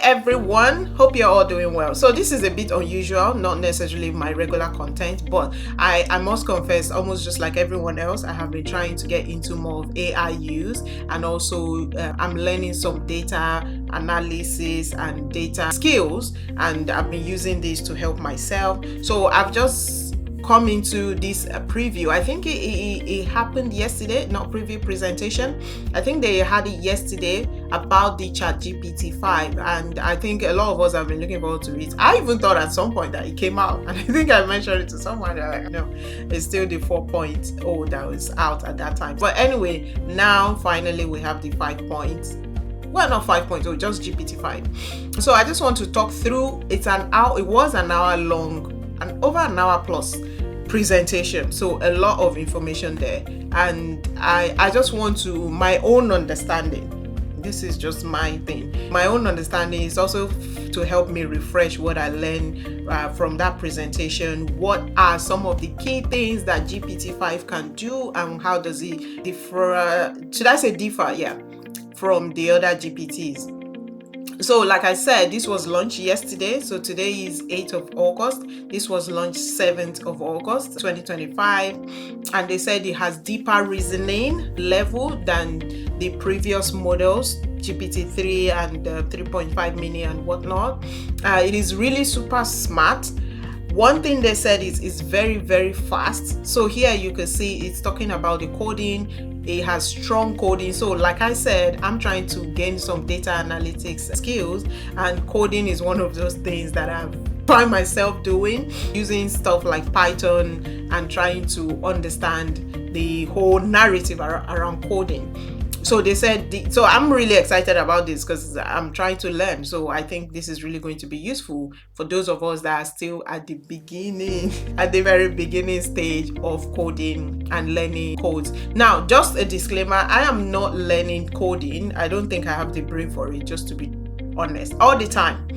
everyone, hope you're all doing well. So this is a bit unusual, not necessarily my regular content, but I must confess, almost just like everyone else, I have been trying to get into more of AI use, and also I'm learning some data analysis and data skills, and I've been using this to help myself. So I've just come into this preview. I think it happened yesterday, not preview, presentation. I think they had it yesterday about the Chat GPT-5, and I think a lot of us have been looking forward to it. I even thought at some point that it came out, and I think I mentioned it to someone. They're like, no, it's still the 4.0 that was out at that time. But anyway, now finally we have the 5.0. Well, not 5.0, just GPT-5. So I just want to talk through. It was an hour long, and over an hour plus presentation, so a lot of information there, and I just want to, my own understanding, this is just my thing, my own understanding is also to help me refresh what I learned from that presentation. What are some of the key things that GPT-5 can do, and how does it differ, from the other GPTs? So like I said, this was launched yesterday. So today is 8th of August. This was launched 7th of August, 2025. And they said it has deeper reasoning level than the previous models, GPT-3 and 3.5 mini and whatnot. It is really super smart. One thing they said is it's very, very fast. So here you can see it's talking about the coding. It has strong coding. So like I said, I'm trying to gain some data analytics skills, and coding is one of those things that I've find myself doing, using stuff like Python and trying to understand the whole narrative around coding. So they said, so I'm really excited about this because I'm trying to learn. So I think this is really going to be useful for those of us that are still at the beginning, at the very beginning stage of coding and learning codes. Now, just a disclaimer, I am not learning coding. I don't think I have the brain for it, just to be honest, all the time.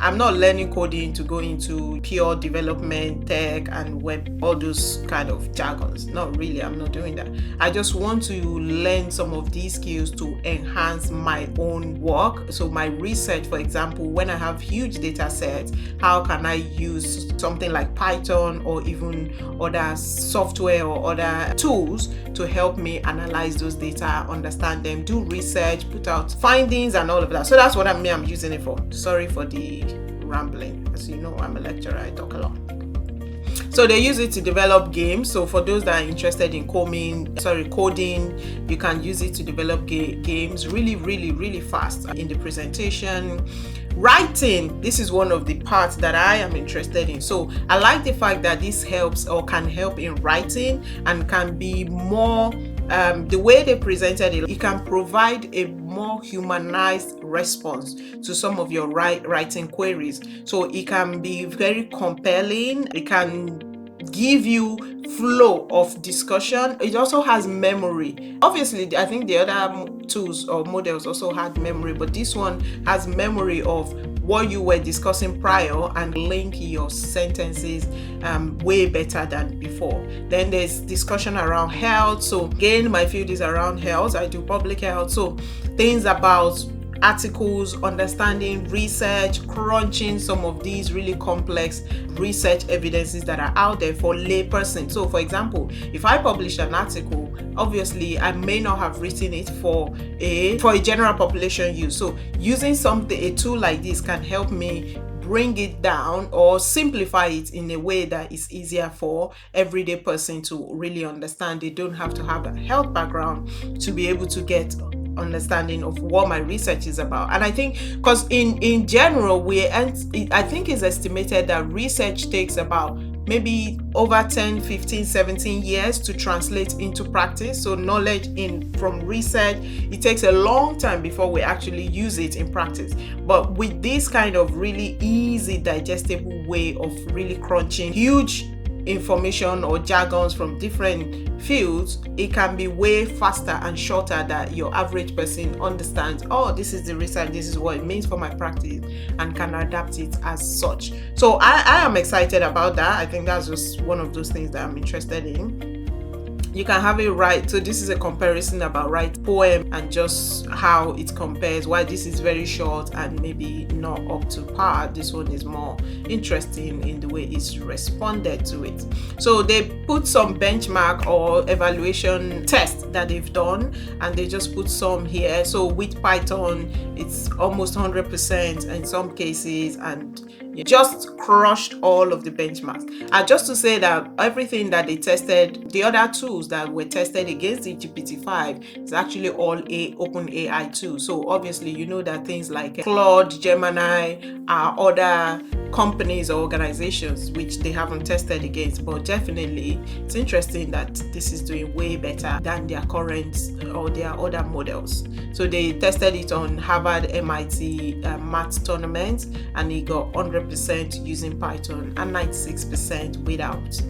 I'm not learning coding to go into pure development, tech, and web, all those kind of jargons. Not really, I'm not doing that. I just want to learn some of these skills to enhance my own work. So my research, for example, when I have huge data sets, how can I use something like Python or even other software or other tools to help me analyze those data, understand them, do research, put out findings and all of that. So that's what I'm using it for. Sorry for the rambling. As you know, I'm a lecturer, I talk a lot. So they use it to develop games. So for those that are interested in coding, you can use it to develop games really, really, really fast. In the presentation, writing, this is one of the parts that I am interested in. So I like the fact that this helps or can help in writing and can be more, the way they presented it, it can provide a more humanized response to some of your writing queries. So it can be very compelling. It can give you flow of discussion. It also has memory. Obviously, I think the other tools or models also had memory, but this one has memory of what you were discussing prior and link your sentences way better than before. Then there's discussion around health. So again, my field is around health. I do public health. So things about articles, understanding research, crunching some of these really complex research evidences that are out there for layperson. So for example, if I publish an article, obviously I may not have written it for a general population use. So using a tool like this can help me bring it down or simplify it in a way that is easier for everyday person to really understand. They don't have to have a health background to be able to get understanding of what my research is about. And I think because in general, I think it's estimated that research takes about maybe over 10, 15, 17 years to translate into practice. So knowledge from research, it takes a long time before we actually use it in practice. But with this kind of really easy, digestible way of really crunching huge information or jargons from different fields, it can be way faster and shorter that your average person understands, oh, this is the research, this is what it means for my practice, and can adapt it as such. So I am excited about that. I think that's just one of those things that I'm interested in. You can have it write. So this is a comparison about write poem and just how it compares. Why this is very short and maybe not up to par. This one is more interesting in the way it's responded to it. So they put some benchmark or evaluation test that they've done, and they just put some here. So with Python, it's almost 100% in some cases, and just crushed all of the benchmarks. And just to say that everything that they tested, the other tools that were tested against the GPT-5 is actually all OpenAI tools. So obviously, you know that things like Claude, Gemini are other companies or organizations which they haven't tested against, but definitely it's interesting that this is doing way better than their current or their other models. So they tested it on Harvard MIT math tournament, and it got 100% using Python and 96% without.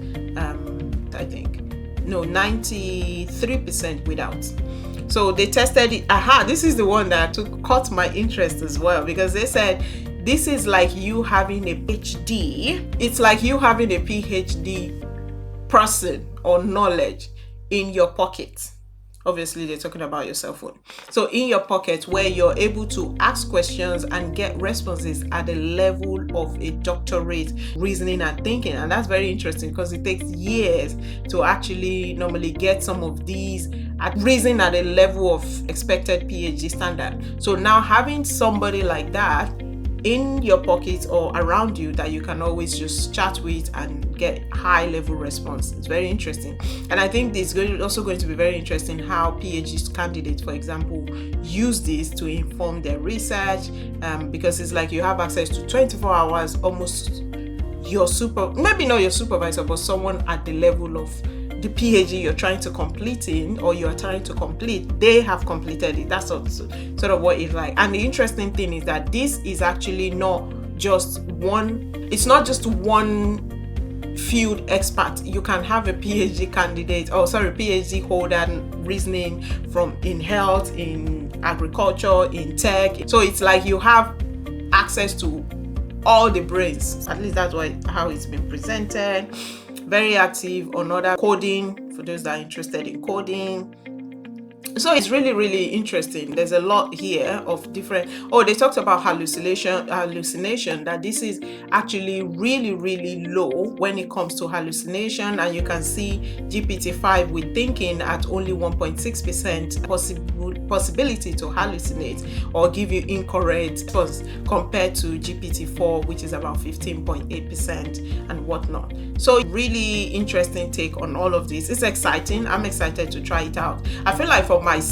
I think no 93% without. So they tested it. This is the one that caught my interest as well, because they said this is like you having a PhD. It's like you having a PhD person or knowledge in your pocket. Obviously, they're talking about your cell phone. So in your pocket, where you're able to ask questions and get responses at the level of a doctorate reasoning and thinking. And that's very interesting because it takes years to actually normally get some of these reason at a level of expected PhD standard. So now having somebody like that in your pocket or around you that you can always just chat with and get high level response. It's very interesting. And I think it's also going to be very interesting how PhD candidates, for example, use this to inform their research, because it's like you have access to 24 hours, almost maybe not your supervisor, but someone at the level of the PhD you're trying to complete or you're trying to complete, they have completed it. That's sort of what it's like. And the interesting thing is that this is actually not just one field expert. You can have a PhD PhD holder reasoning in health, in agriculture, in tech. So it's like you have access to all the brains. At least that's how it's been presented. Very active on other coding for those that are interested in coding. So it's really, really interesting. There's a lot here of different. They talked about hallucination, that this is actually really, really low when it comes to hallucination. And you can see GPT-5 with thinking at only 1.6% possibility to hallucinate or give you incorrect response compared to GPT-4, which is about 15.8% and whatnot. So really interesting take on all of this. It's exciting. I'm excited to try it out. I feel like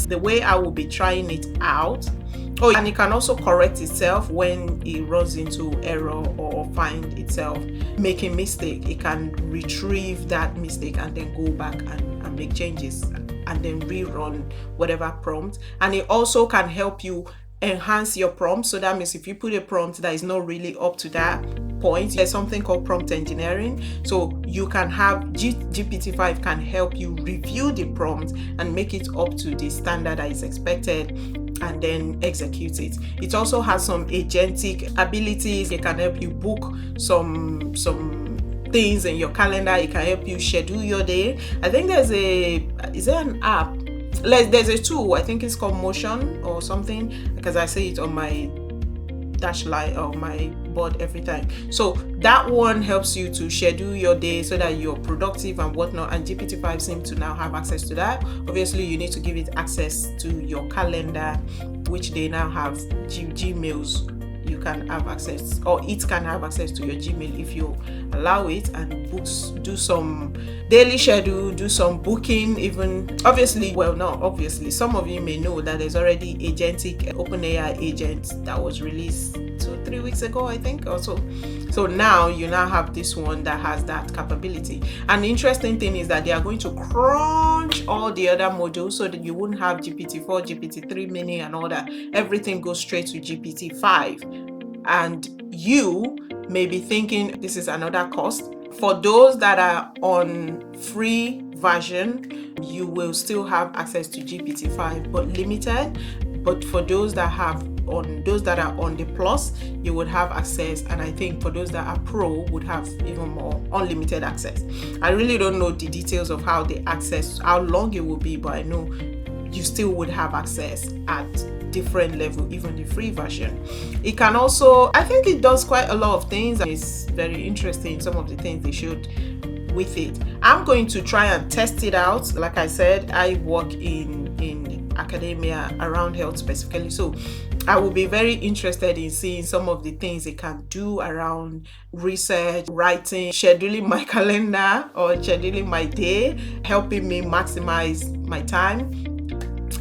the way I will be trying it out, and it can also correct itself when it runs into error or find itself making mistake. It can retrieve that mistake and then go back and make changes and then rerun whatever prompt. And it also can help you enhance your prompt. So that means if you put a prompt that is not really up to that point, there's something called prompt engineering. So you can have GPT-5 can help you review the prompt and make it up to the standard that is expected and then execute it. It also has some agentic abilities. It can help you book some things in your calendar. It can help you schedule your day. I think is there an app? There's a tool, I think it's called Motion or something, because I see it on my dash line or my board every time. So that one helps you to schedule your day so that you're productive and whatnot, and GPT-5 seems to now have access to that. Obviously you need to give it access to your calendar, which they now have Gmails. You can have access, or it can have access to your Gmail if you allow it, and do some daily schedule, do some booking even. Obviously, some of you may know that there's already agentic OpenAI agent that was released 2-3 weeks ago, I think, also. So now you have this one that has that capability. And the interesting thing is that they are going to crunch all the other modules so that you wouldn't have GPT-4, GPT-3 mini and all that. Everything goes straight to GPT-5. And you may be thinking this is another cost. For those that are on free version, you will still have access to GPT-5, but limited. But for those that have on those that are on the plus, you would have access, and I think for those that are pro would have even more unlimited access. I really don't know the details of how the access, how long it will be, but I know you still would have access at different level, even the free version. It can also, I think it does quite a lot of things, and it's very interesting, some of the things they showed with it. I'm going to try and test it out. Like I said, I work in academia around health specifically, so I will be very interested in seeing some of the things it can do around research, writing, scheduling my calendar or scheduling my day, helping me maximize my time.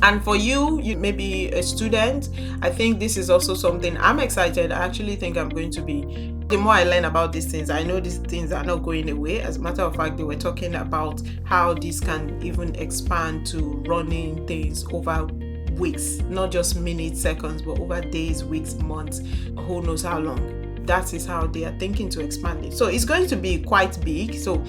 And for you may be a student, I think this is also something I'm excited. I actually think I'm going to be, the more I learn about these things, I know these things are not going away. As a matter of fact, they were talking about how this can even expand to running things over weeks, not just minutes, seconds, but over days, weeks, months, who knows how long. That is how they are thinking to expand it. So it's going to be quite big. So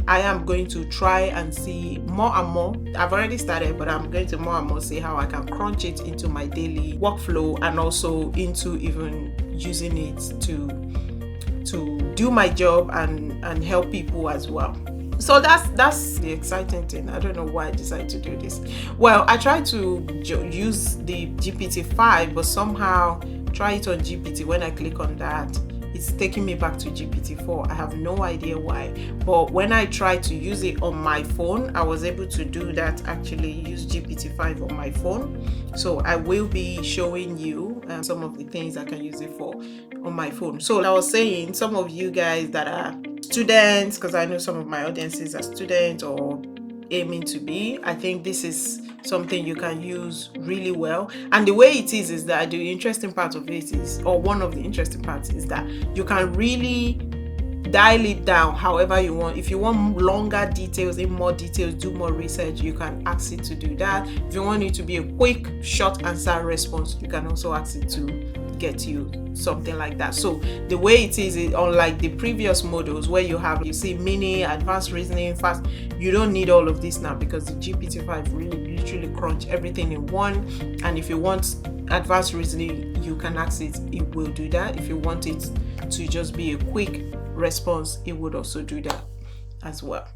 I am going to try and see more and more. I've already started, but I'm going to more and more see how I can crunch it into my daily workflow, and also into even using it to do my job and help people as well. So that's the exciting thing. I don't know why I decided to do this. Well, I tried to use the GPT-5, but somehow try it on GPT. When I click on that, it's taking me back to GPT-4. I have no idea why. But when I tried to use it on my phone, I was able to do that, actually use GPT-5 on my phone. So I will be showing you some of the things I can use it for on my phone. So I was saying, some of you guys that are students, because I know some of my audiences are students or aiming to be, I think this is something you can use really well. And the way it is that the interesting part of it is, or one of the interesting parts is, that you can really dial it down however you want. If you want longer details, in more details, do more research, you can ask it to do that. If you want it to be a quick short answer response, you can also ask it to get you something like that. So the way it is, unlike the previous models where you see mini, advanced reasoning, fast, you don't need all of this now, because the GPT-5 really literally crunch everything in one. And if you want advanced reasoning, you can ask it will do that. If you want it to just be a quick response, it would also do that as well.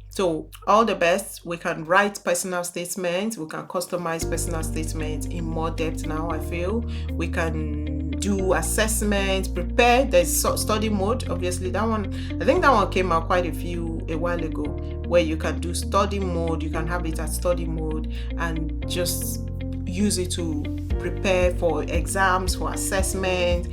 So all the best. We can write personal statements, we can customize personal statements in more depth now. I feel we can do assessments, prepare. There's study mode, obviously. That one, I think that one came out quite a while ago, where you can do study mode. You can have it at study mode and just use it to prepare for exams, for assessment,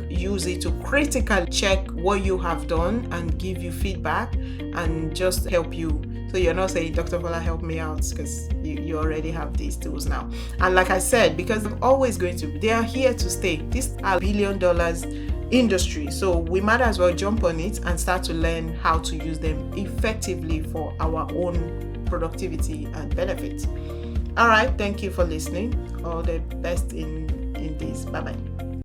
use it to critically check what you have done and give you feedback and just help you. So you're not saying, Dr. Bola, help me out, because you already have these tools now. And like I said, because they're always they are here to stay. These are $1 billion industry. So we might as well jump on it and start to learn how to use them effectively for our own productivity and benefits. All right, thank you for listening. All the best in this. Bye-bye.